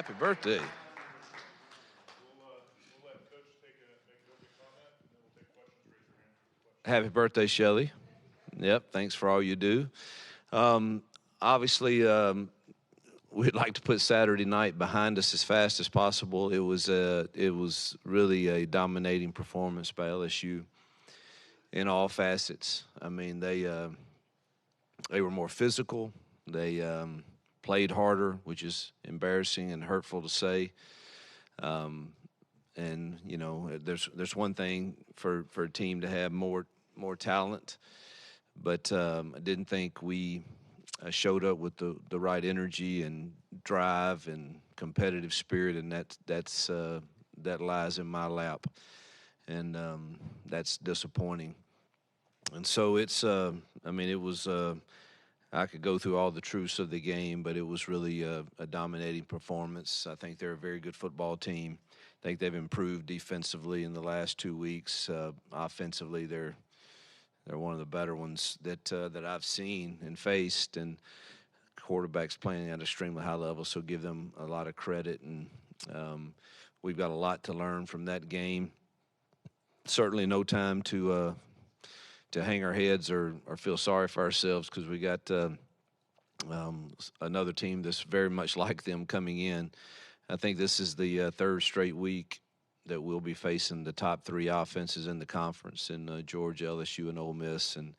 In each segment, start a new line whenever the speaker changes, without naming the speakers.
Happy birthday. Happy birthday, Shelley. Yep, thanks for all you do. Um, Obviously, we'd like to put Saturday night behind us as fast as possible. It was really a dominating performance by LSU in all facets. I mean, they were more physical. They played harder, which is embarrassing and hurtful to say. Um, and there's one thing for a team to have more talent, but I didn't think we showed up with the right energy and drive and competitive spirit, and that lies in my lap, and that's disappointing. And so I mean, it was. I could go through all the truths of the game, but it was really a dominating performance. I think they're a very good football team. I think they've improved defensively in the last 2 weeks. Offensively, they're one of the better ones that I've seen and faced, and quarterbacks playing at extremely high level. So give them a lot of credit, and we've got a lot to learn from that game. Certainly, no time to hang our heads or feel sorry for ourselves, because we got another team that's very much like them coming in. I think this is the third straight week that we'll be facing the top three offenses in the conference in Georgia, LSU, and Ole Miss, and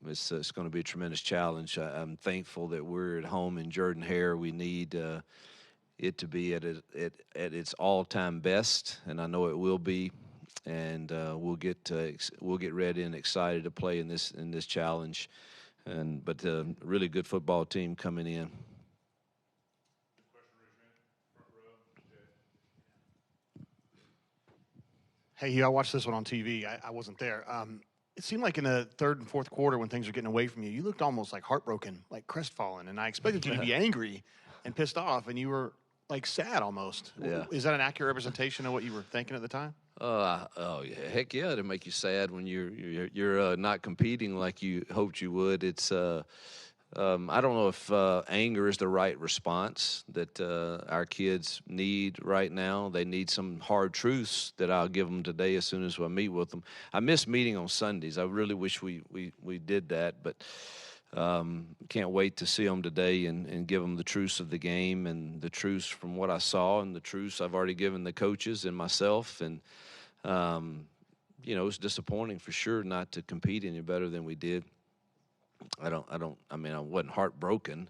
it's going to be a tremendous challenge. I'm thankful that we're at home in Jordan-Hare. We need it to be at its all-time best, and I know it will be. And we'll get ready and excited to play in this challenge, but really good football team coming in.
Hey, Hugh, I watched this one on TV. I wasn't there. It seemed like in the third and fourth quarter, when things were getting away from you, you looked almost like heartbroken, like crestfallen. And I expected you to be angry and pissed off, and you were like sad almost.
Yeah.
Is that an accurate representation of what you were thinking at the time?
Oh yeah, heck yeah! It'll make you sad when you're not competing like you hoped you would. It's I don't know if anger is the right response that our kids need right now. They need some hard truths that I'll give them today as soon as I meet with them. I miss meeting on Sundays. I really wish we did that, but can't wait to see them today and give them the truths of the game and the truths from what I saw and the truths I've already given the coaches and myself. And it's disappointing for sure not to compete any better than we did. I mean, I wasn't heartbroken.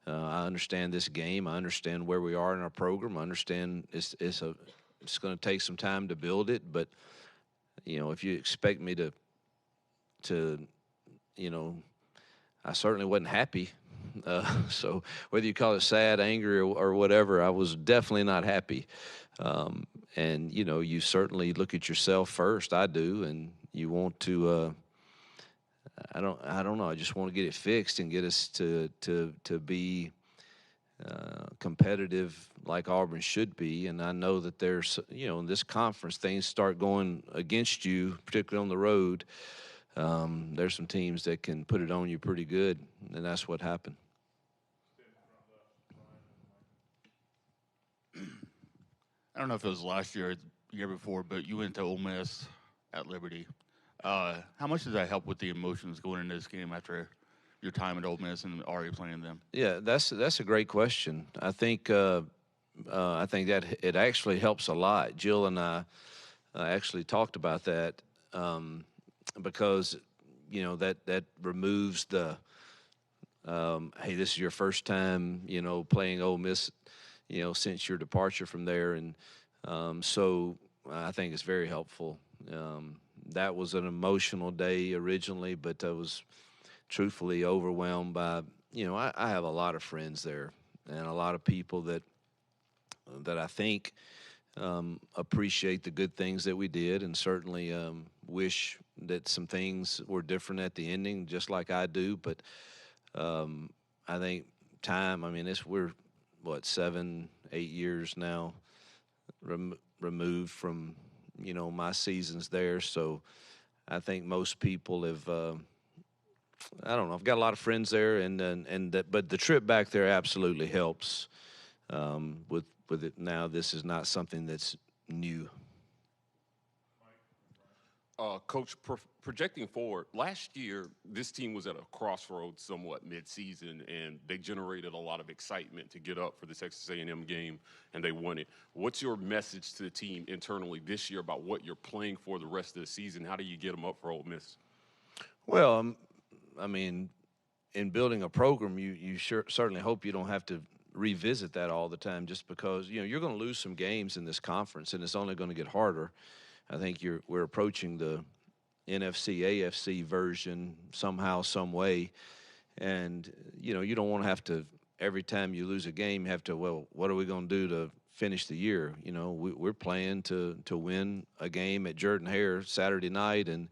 I understand this game. I understand where we are in our program. I understand it's going to take some time to build it. But if you expect me to I certainly wasn't happy. So whether you call it sad, angry, or whatever, I was definitely not happy. And you certainly look at yourself first. I do, and you want to. I don't know. I just want to get it fixed and get us to be competitive like Auburn should be. And I know that there's in this conference things start going against you, particularly on the road. There's some teams that can put it on you pretty good, and that's what happened.
I don't know if it was last year or the year before, but you went to Ole Miss at Liberty. How much did that help with the emotions going into this game after your time at Ole Miss and already playing them?
Yeah, that's a great question. I think that it actually helps a lot. Jill and I actually talked about that because that removes the hey, this is your first time playing Ole Miss since your departure from there, and so I think it's very helpful. That was an emotional day originally, but I was truthfully overwhelmed by, I have a lot of friends there and a lot of people that I think appreciate the good things that we did, and certainly wish that some things were different at the ending, just like I do. But I think time, I mean, we're, 7, 8 years now removed from my seasons there, so I think most people have. I don't know. I've got a lot of friends there, but the trip back there absolutely helps. With it now, this is not something that's new.
Coach, projecting forward, last year this team was at a crossroads somewhat mid-season, and they generated a lot of excitement to get up for this Texas A&M game, and they won it. What's your message to the team internally this year about what you're playing for the rest of the season? How do you get them up for Ole Miss?
Well, I mean, in building a program, you certainly hope you don't have to revisit that all the time, just because you're going to lose some games in this conference, and it's only going to get harder. I think we're approaching the NFC, AFC version somehow, some way, and you don't want to have to every time you lose a game have to, well, what are we going to do to finish the year? We're playing to win a game at Jordan-Hare Saturday night and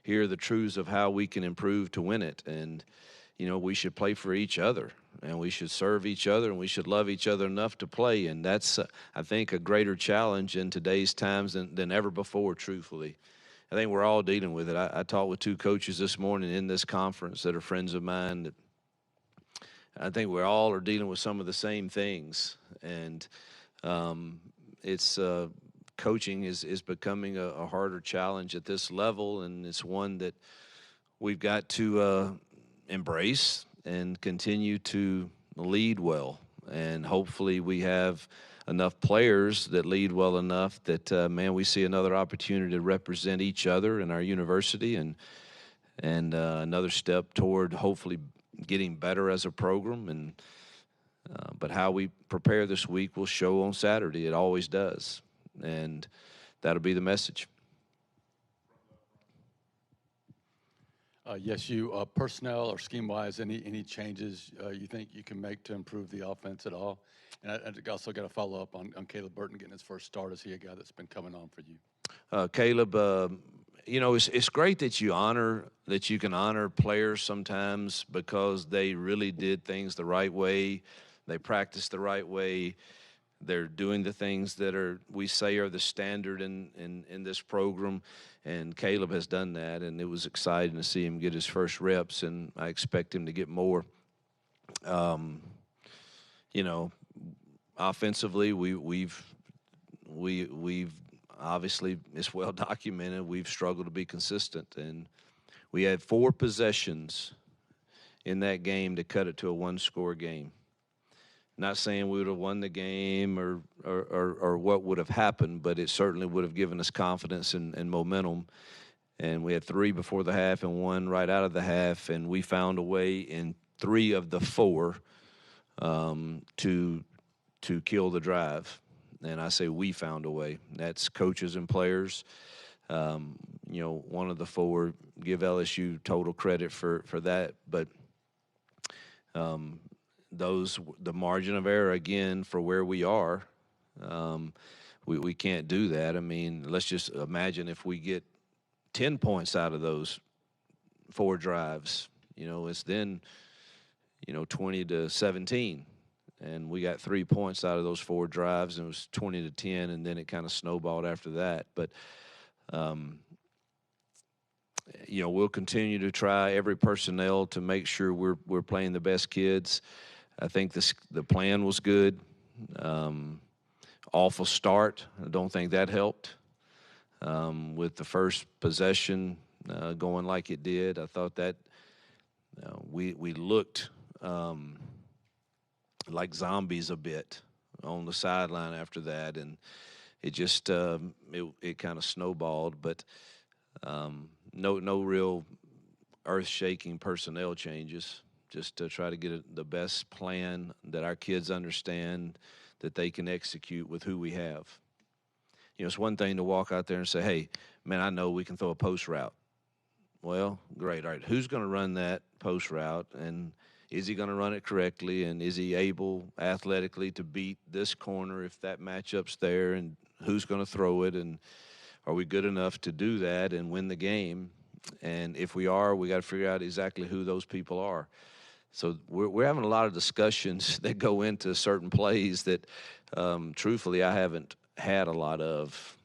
hear the truths of how we can improve to win it, and we should play for each other, and we should serve each other, and we should love each other enough to play. And that's, I think, a greater challenge in today's times than ever before, truthfully. I think we're all dealing with it. I talked with two coaches this morning in this conference that are friends of mine that I think we all are dealing with some of the same things. And it's coaching is becoming a harder challenge at this level, and it's one that we've got to embrace and continue to lead well. And hopefully we have enough players that lead well enough that, we see another opportunity to represent each other in our university, and another step toward hopefully getting better as a program. And but how we prepare this week will show on Saturday. It always does. And that'll be the message.
Yes, personnel or scheme-wise, any changes you think you can make to improve the offense at all? And I also got to follow up on Caleb Burton getting his first start. Is he a guy that's been coming on for you?
Caleb, it's great that you can honor players sometimes because they really did things the right way. They practiced the right way. They're doing the things that we say are the standard in this program, and Caleb has done that, and it was exciting to see him get his first reps, and I expect him to get more. Offensively, we've obviously, it's well documented, we've struggled to be consistent, and we had 4 possessions in that game to cut it to a one-score game. Not saying we would have won the game or what would have happened, but it certainly would have given us confidence and momentum. And we had 3 before the half and 1 right out of the half, and we found a way in 3 of the 4 to kill the drive. And I say we found a way. That's coaches and players. One of the 4, give LSU total credit for that, but the margin of error, again, for where we are, we can't do that. I mean, let's just imagine if we get 10 points out of those 4 drives, it's then, 20-17. And we got 3 points out of those 4 drives, and it was 20-10, and then it kind of snowballed after that. But, we'll continue to try every personnel to make sure we're playing the best kids. I think the plan was good. Awful start. I don't think that helped. With the first possession going like it did, I thought that we looked like zombies a bit on the sideline after that, and it just it kind of snowballed. But no real earth-shaking personnel changes. Just to try to get the best plan that our kids understand that they can execute with who we have. It's one thing to walk out there and say, hey, man, I know we can throw a post route. Well, great. All right, who's going to run that post route, and is he going to run it correctly, and is he able athletically to beat this corner if that matchup's there, and who's going to throw it, and are we good enough to do that and win the game? And if we are, we got to figure out exactly who those people are. So we're having a lot of discussions that go into certain plays that, truthfully, I haven't had a lot of.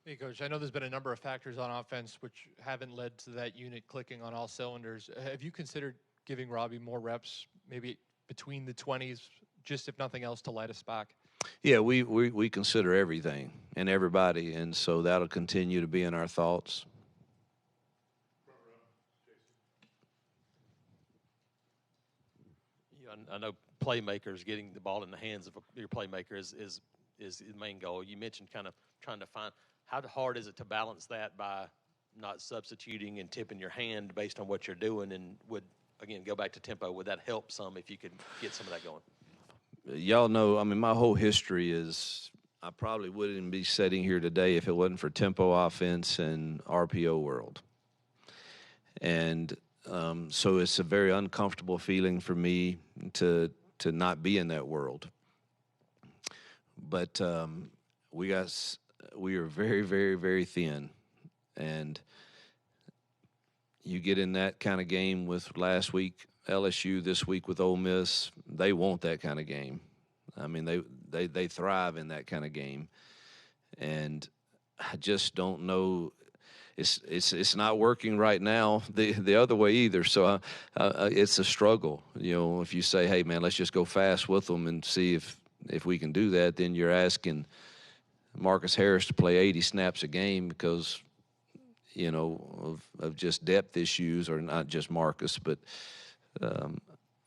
Hey, Coach, I know there's been a number of factors on offense which haven't led to that unit clicking on all cylinders. Have you considered giving Robbie more reps, maybe between the 20s, just if nothing else, to light us back?
Yeah, we consider everything and everybody, and so that'll continue to be in our thoughts.
I know playmakers, getting the ball in the hands of your playmaker is the main goal. You mentioned kind of trying to find how hard is it to balance that by not substituting and tipping your hand based on what you're doing, and would, again, go back to tempo, would that help some if you could get some of that going?
Y'all know, I mean, my whole history is I probably wouldn't be sitting here today if it wasn't for tempo offense and RPO world. And so it's a very uncomfortable feeling for me to not be in that world. But we are very, very, very thin. And you get in that kind of game with last week LSU, this week with Ole Miss, they want that kind of game. I mean, they thrive in that kind of game. And I just don't know. It's not working right now the other way either. So it's a struggle. You know, if you say, hey, man, let's just go fast with them and see if we can do that, then you're asking Marcus Harris to play 80 snaps a game because, you know, of just depth issues, or not just Marcus, but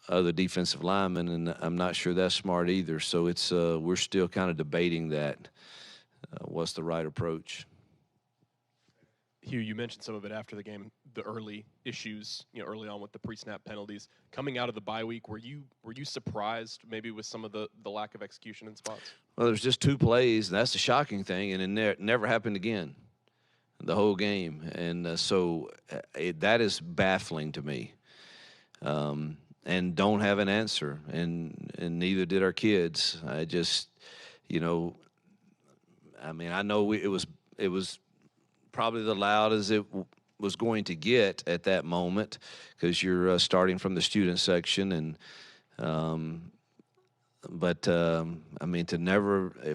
other defensive linemen, and I'm not sure that's smart either. So it's we're still kind of debating that. What's the right approach?
Hugh, you mentioned some of it after the game, the early issues, early on with the pre-snap penalties. Coming out of the bye week, were you surprised maybe with some of the lack of execution in spots?
Well, there's just 2 plays, and that's the shocking thing, and it never happened again the whole game. And so that is baffling to me. And don't have an answer, and neither did our kids. I just, I mean, I know it was probably the loudest it was going to get at that moment because you're starting from the student section, and but I mean,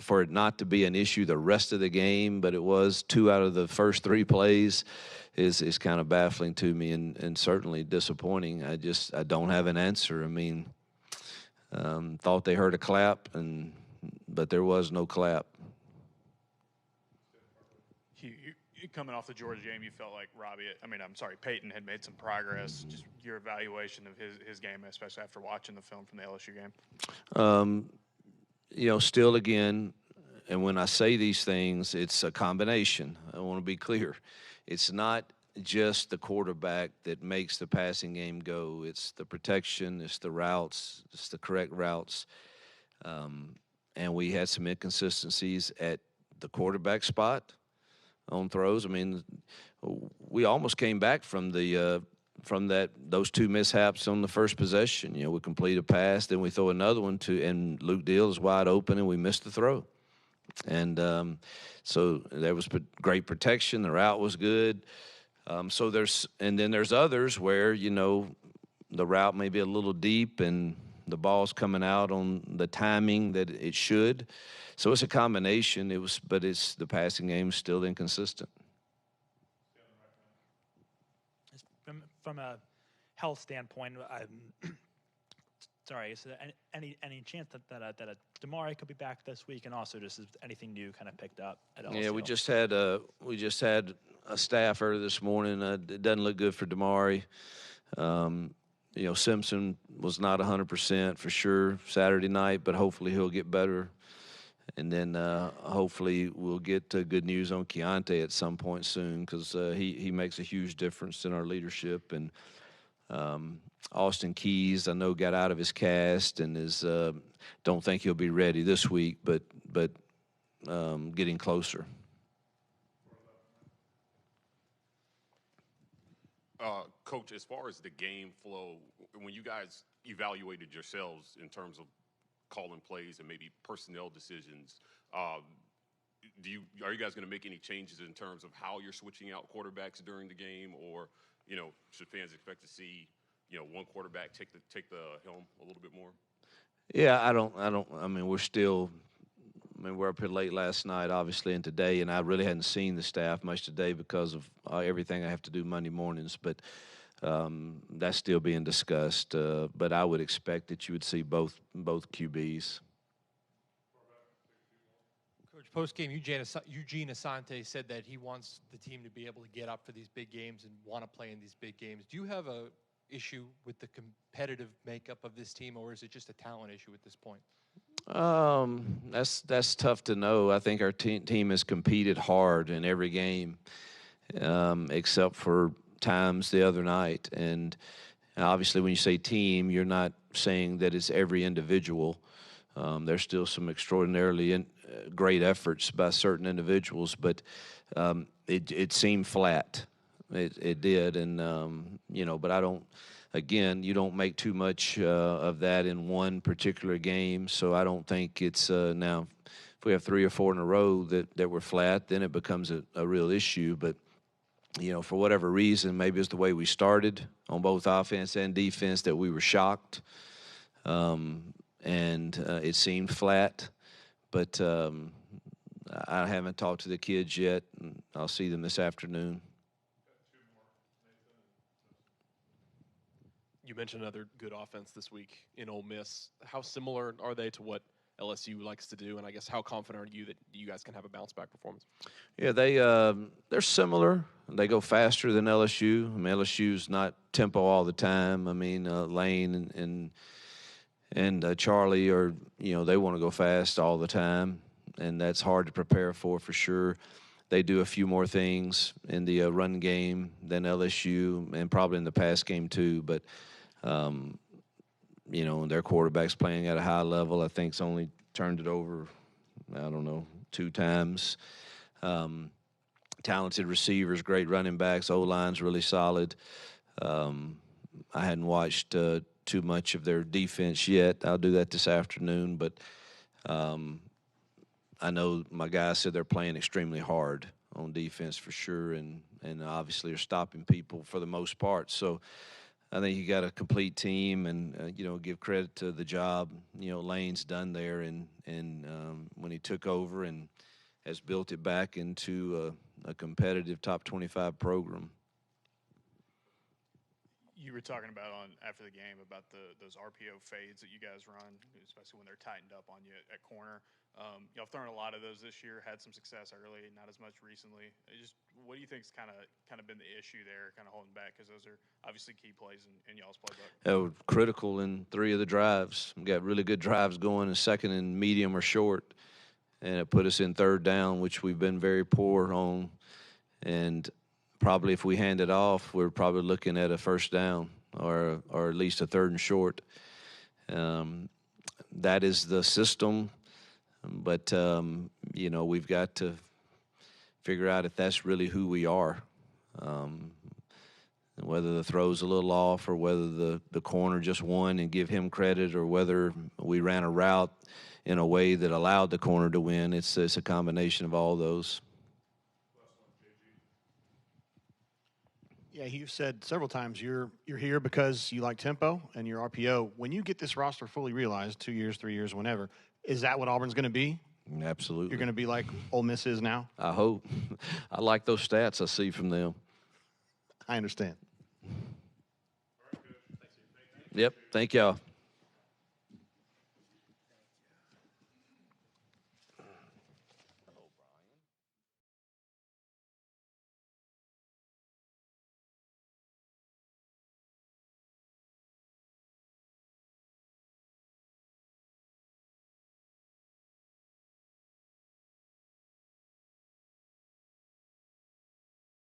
for it not to be an issue the rest of the game, but it was 2 out of the first 3 plays is kind of baffling to me, and certainly disappointing. I don't have an answer. I mean, thought they heard a clap, but there was no clap.
Coming off the Georgia game, you felt like Peyton had made some progress. Just your evaluation of his game, especially after watching the film from the LSU game.
Still again, and when I say these things, it's a combination. I want to be clear. It's not just the quarterback that makes the passing game go. It's the protection, it's the routes, it's the correct routes. And we had some inconsistencies at the quarterback spot on throws. I mean, we almost came back from those 2 mishaps on the first possession. We complete a pass, then we throw another one and Luke Deal is wide open, and we missed the throw. And so there was great protection. The route was good. So there's others where the route may be a little deep and the ball's coming out on the timing that it should. So it's a combination. But the passing game is still inconsistent.
From a health standpoint, sorry, is there any chance that Damari could be back this week, and also just is anything new kind of picked up at LSU?
Yeah, we just had a staff earlier this morning. It doesn't look good for Damari. Simpson was not 100% for sure Saturday night, but hopefully he'll get better. And then hopefully we'll get good news on Keontae at some point soon, because he makes a huge difference in our leadership. And Austin Keys, I know, got out of his cast and don't think he'll be ready this week, but getting closer.
Coach, as far as the game flow, when you guys evaluated yourselves in terms of calling plays and maybe personnel decisions, are you guys going to make any changes in terms of how you're switching out quarterbacks during the game, or should fans expect to see one quarterback take the helm a little bit more?
Yeah, I mean, we're up here late last night, obviously, and today, and I really hadn't seen the staff much today because of everything I have to do Monday mornings. But That's still being discussed, but I would expect that you would see both QBs.
Coach, post-game, Eugene Asante said that he wants the team to be able to get up for these big games and want to play in these big games. Do you have a issue with the competitive makeup of this team, or is it just a talent issue at this point?
That's tough to know. I think our team has competed hard in every game, except for times the other night. And obviously, when you say team, you're not saying that it's every individual. There's still some extraordinarily great efforts by certain individuals, but it seemed flat. It did, and but I don't. Again, you don't make too much of that in one particular game, so I don't think it's now. If we have 3 or 4 in a row that were flat, then it becomes a real issue. But for whatever reason, maybe it's the way we started on both offense and defense that we were shocked, and it seemed flat. But I haven't talked to the kids yet, and I'll see them this afternoon.
You mentioned another good offense this week in Ole Miss. How similar are they to what LSU likes to do? And I guess how confident are you that you guys can have a bounce-back performance?
Yeah, they're similar. They go faster than LSU. I mean, LSU's not tempo all the time. I mean, Lane and Charlie are, they want to go fast all the time, and that's hard to prepare for sure. They do a few more things in the run game than LSU, and probably in the pass game too. But their quarterback's playing at a high level. I think's only turned it over, 2 times. Talented receivers, great running backs. O-line's really solid. I hadn't watched too much of their defense yet. I'll do that this afternoon. But I know my guys said they're playing extremely hard on defense for sure, and obviously are stopping people for the most part. So I think you got a complete team, and give credit to the job Lane's done there, and when he took over and has built it back into a competitive top 25 program.
You were talking about after the game about those RPO fades that you guys run, especially when they're tightened up on you at corner. Y'all have thrown a lot of those this year, had some success early, not as much recently. What do you think's kind of been the issue there, kind of holding back? Because those are obviously key plays in y'all's playbook.
They were critical in 3 of the drives. We got really good drives going in second and medium or short, and it put us in third down, which we've been very poor on. And probably if we hand it off, we're probably looking at a first down or at least a third and short. That is the system. But, we've got to figure out if that's really who we are, whether the throw's a little off or whether the corner just won and give him credit, or whether we ran a route in a way that allowed the corner to win. It's a combination of all those.
Yeah, you've said several times you're here because you like tempo and your RPO. When you get this roster fully realized, 2 years, 3 years, whenever, is that what Auburn's going to be?
Absolutely.
You're going to be like Ole Miss is now?
I hope. I like those stats I see from them.
I understand.
Yep. Thank y'all.